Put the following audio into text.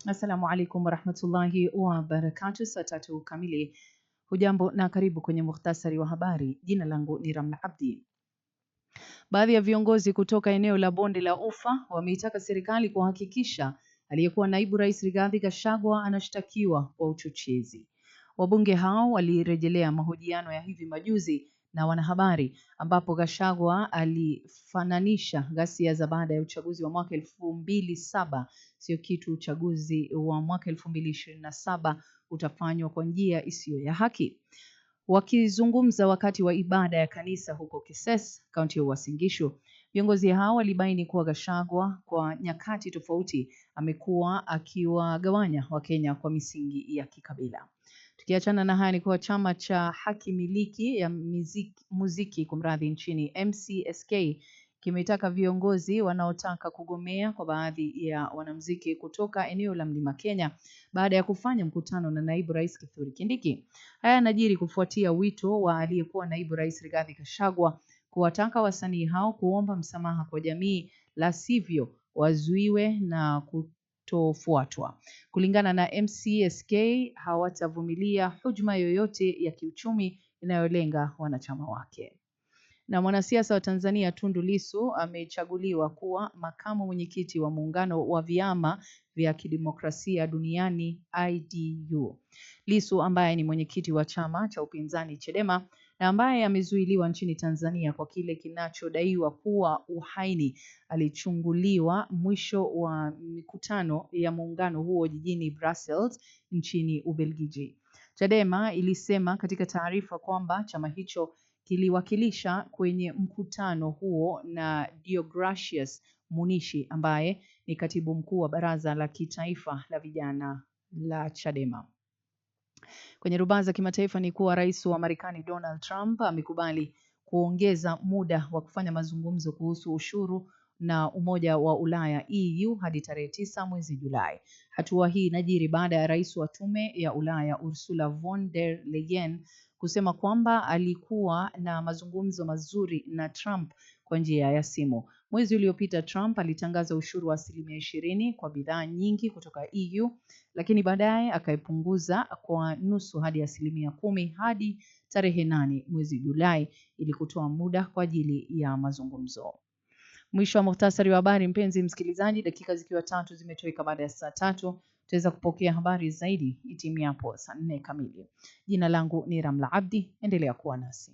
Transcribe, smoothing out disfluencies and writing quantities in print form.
Assalamu alaikum warahmatullahi wabarakatuh. Saa 3 kamili. Hujambo na karibu kwenye mukhtasari wa habari. Jina langu ni Ramla Abdi. Baadhi ya viongozi kutoka eneo la Bonde la Ufa wameitaka serikali kuhakikisha aliyekuwa naibu rais Rigathi Gachagua anashtakiwa kwa uchochezi. Wabunge hao walirejelea mahojiano ya hivi majuzi na wanahabari ambapo Gachagua alifananisha ghasia za baada ya uchaguzi wa mwaka 2007 sio kitu uchaguzi wa mwaka 2027 utafanywa kwa njia isiyo ya haki. Wakizungumza wakati wa ibada ya kanisa huko Kises, kaunti ya Uasin Gishu, viongozi hao walibaini kuwa Gachagua kwa nyakati tofauti amekuwa akiwagawanya Wakenya kwa misingi ya kikabila. Tukiachana na haya ni kuwa chama cha haki miliki ya muziki kumradhi nchini MCSK kimetaka viongozi wanaotaka kugomea kwa baadhi ya wanamuziki kutoka eneo la Mlima Kenya baada ya kufanya mkutano na naibu rais Kithure Kindiki. Haya yanajiri kufuatia wito wa aliyekuwa naibu rais Rigathi Gachagua kuwataka wasanii hao kuomba msamaha kwa jamii, la sivyo wazuiwe na kutofuatwa. Kulingana na MCSK, hawatavumilia hujuma yoyote ya kiuchumi inayolenga wanachama wake. Na mwanasiasa wa Tanzania Tundu Lissu amechaguliwa kuwa makamu mwenyekiti wa muungano wa vyama vya kidemokrasia duniani IDU. Lissu ambaye ni mwenyekiti wa chama cha upinzani Chadema na ambaye amezuiliwa nchini Tanzania kwa kile kinachodaiwa kuwa uhaini, alichunguliwa mwisho wa mikutano ya muungano huo jijini Brussels nchini Ubelgiji. Chadema ilisema katika taarifa kwamba chama hicho kiliwakilisha kwenye mkutano huo na Deogratius Munishi ambaye ni katibu mkuu wa baraza la kitaifa la vijana la Chadema. Kwenye rubaa za kimataifa ni kuwa rais wa Marekani Donald Trump amekubali kuongeza muda wa kufanya mazungumzo kuhusu ushuru na Umoja wa Ulaya EU hadi tarehe 9 mwezi Julai. Hatua hii inajiri baada ya rais wa Tume ya Ulaya Ursula von der Leyen kusema kwamba alikuwa na mazungumzo mazuri na Trump kwa njia ya simu. Mwezi uliopita Trump alitangaza ushuru wa 20% kwa bidhaa nyingi kutoka EU, lakini baadaye akaipunguza kwa nusu hadi 10% hadi tarehe 8 mwezi Julai ili kutoa muda kwa ajili ya mazungumzo. Mwisho wa muhtasari wa habari, mpenzi msikilizaji, dakika zikiwa 3 zimetoweka baada ya saa 3. Tutaweza kupokea habari zaidi itimiapo saa 4 kamili. Jina langu ni Ramla Abdi, endelea kuwa nasi.